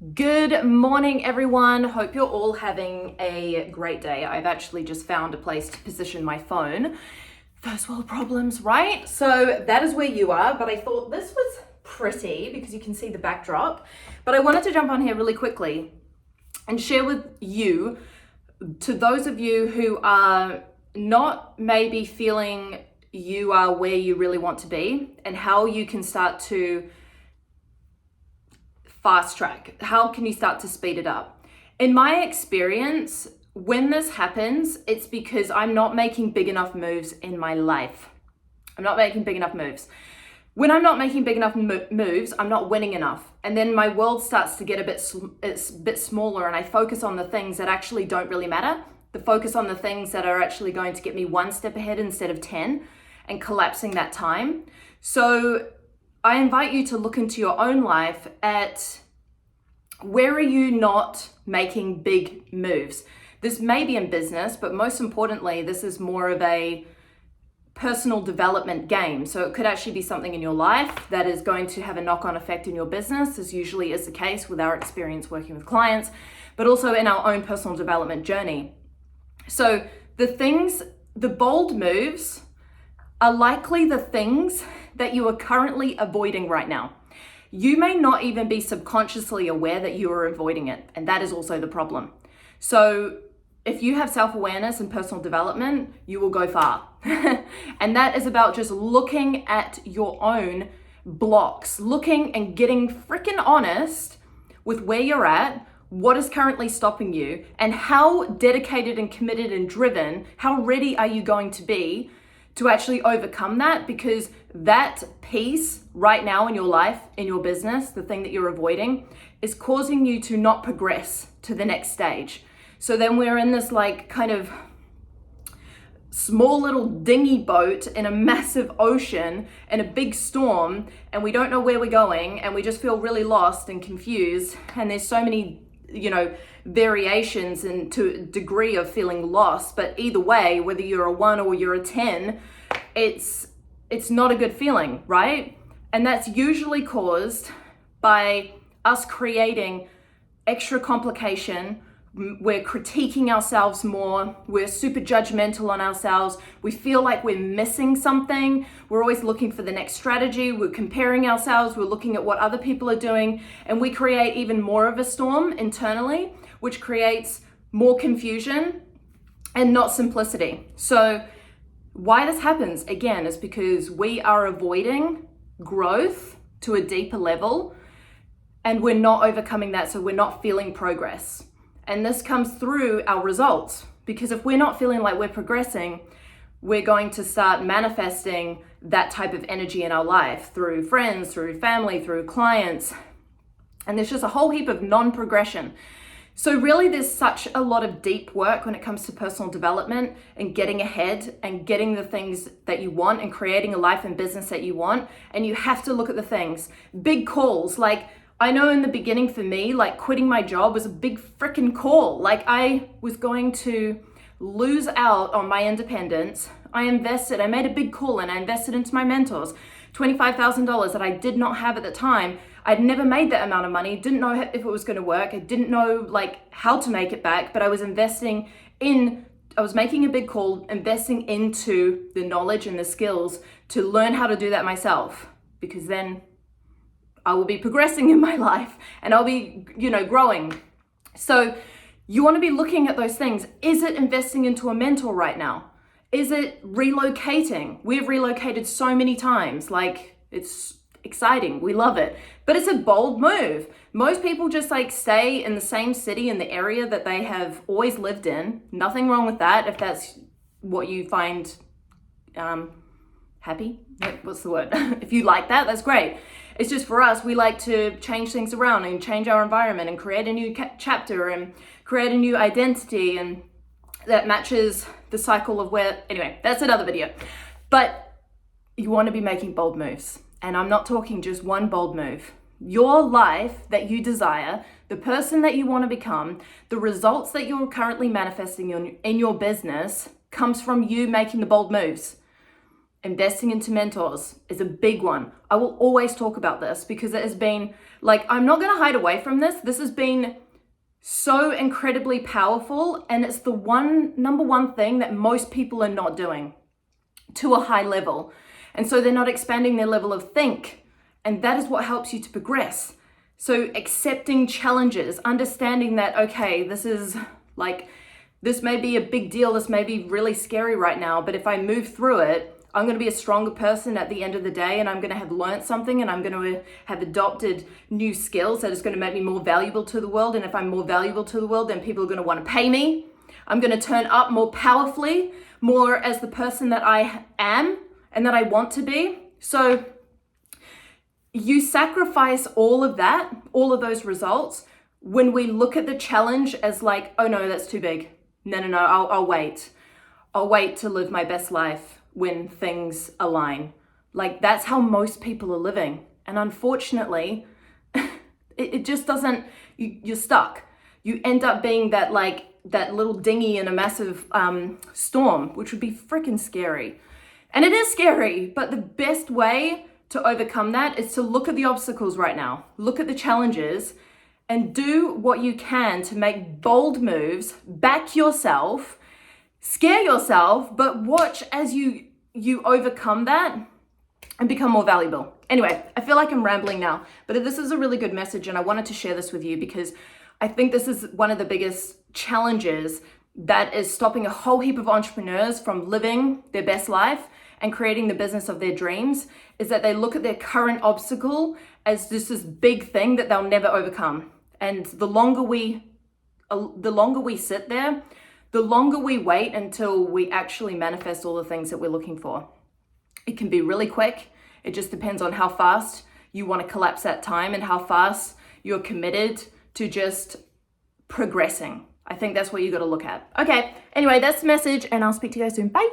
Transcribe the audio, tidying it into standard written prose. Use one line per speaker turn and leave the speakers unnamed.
Good morning, everyone. Hope you're all having a great day. I've actually just found a place to position my phone. First world problems, right? So that is where you are, but I thought this was pretty because you can see the backdrop. But I wanted to jump on here really quickly and share with you, to those of you who are not maybe feeling you are where you really want to be, and how you can start to fast track. How can you start to speed it up? In my experience, when this happens, it's because I'm not making big enough moves in my life. I'm not making big enough moves. When I'm not making big enough moves, I'm not winning enough. And then my world starts to get a bit smaller, and I focus on the things that actually don't really matter. The focus on the things that are actually going to get me one step ahead instead of 10, and collapsing that time. So I invite you to look into your own life at where are you not making big moves? This may be in business, but most importantly, this is more of a personal development game. So it could actually be something in your life that is going to have a knock-on effect in your business, as usually is the case with our experience working with clients, but also in our own personal development journey. So the bold moves are likely the things that you are currently avoiding right now. You may not even be subconsciously aware that you are avoiding it, and that is also the problem. So if you have self-awareness and personal development, you will go far. And that is about just looking at your own blocks, looking and getting freaking honest with where you're at, what is currently stopping you, and how dedicated and committed and driven, how ready are you going to be to actually overcome that, because that piece right now in your life, in your business, the thing that you're avoiding, is causing you to not progress to the next stage. So then we're in this like kind of small little dinghy boat in a massive ocean in a big storm, and we don't know where we're going, and we just feel really lost and confused. And there's so many variations and to a degree of feeling lost, but either way, whether you're a 1 or you're a 10, it's not a good feeling, right? And that's usually caused by us creating extra complication. We're critiquing ourselves more. We're super judgmental on ourselves. We feel like we're missing something. We're always looking for the next strategy. We're comparing ourselves. We're looking at what other people are doing. And we create even more of a storm internally, which creates more confusion and not simplicity. So why this happens, again, is because we are avoiding growth to a deeper level, and we're not overcoming that. So we're not feeling progress. And this comes through our results, because if we're not feeling like we're progressing, we're going to start manifesting that type of energy in our life through friends, through family, through clients. And there's just a whole heap of non-progression. So really there's such a lot of deep work when it comes to personal development and getting ahead and getting the things that you want and creating a life and business that you want. And you have to look at the things. Big calls, like I know in the beginning for me, like quitting my job was a big freaking call. Like I was going to lose out on my independence. I made a big call, and I invested into my mentors, $25,000 that I did not have at the time. I'd never made that amount of money, didn't know if it was going to work. I didn't know like how to make it back, but I was making a big call, investing into the knowledge and the skills to learn how to do that myself, because then I will be progressing in my life and I'll be, growing. So you want to be looking at those things. Is it investing into a mentor right now? Is it relocating? We've relocated so many times. Like, it's exciting. We love it. But it's a bold move. Most people just like stay in the same city, in the area that they have always lived in. Nothing wrong with that if that's what you find happy. What's the word? If you like that, that's great. It's just for us, we like to change things around and change our environment and create a new chapter and create a new identity, and that matches the cycle of anyway, that's another video. But you want to be making bold moves. And I'm not talking just one bold move. Your life that you desire, the person that you want to become, the results that you're currently manifesting in your business comes from you making the bold moves. investing into mentors is a big one. I will always talk about this because it has been like, I'm not going to hide away from this. This has been so incredibly powerful, and it's the number one thing that most people are not doing to a high level. And so they're not expanding their level of think, and that is what helps you to progress. So accepting challenges, understanding that, okay, this may be a big deal, this may be really scary right now, but if I move through it, I'm going to be a stronger person at the end of the day, and I'm going to have learned something, and I'm going to have adopted new skills that is going to make me more valuable to the world. And if I'm more valuable to the world, then people are going to want to pay me. I'm going to turn up more powerfully, more as the person that I am and that I want to be. So you sacrifice all of that, all of those results, when we look at the challenge as like, oh no, that's too big. No, I'll wait. I'll wait to live my best life when things align. Like, that's how most people are living. And unfortunately, it just doesn't, you're stuck. You end up being that little dinghy in a massive storm, which would be freaking scary. And it is scary, but the best way to overcome that is to look at the obstacles right now, look at the challenges, and do what you can to make bold moves, back yourself, scare yourself, but watch as you overcome that and become more valuable. Anyway, I feel like I'm rambling now, but this is a really good message, and I wanted to share this with you because I think this is one of the biggest challenges that is stopping a whole heap of entrepreneurs from living their best life and creating the business of their dreams, is that they look at their current obstacle as just this big thing that they'll never overcome. And the longer we sit there, the longer we wait until we actually manifest all the things that we're looking for. It can be really quick. It just depends on how fast you want to collapse that time and how fast you're committed to just progressing. I think that's what you got to look at. Okay, anyway, that's the message, and I'll speak to you guys soon. Bye.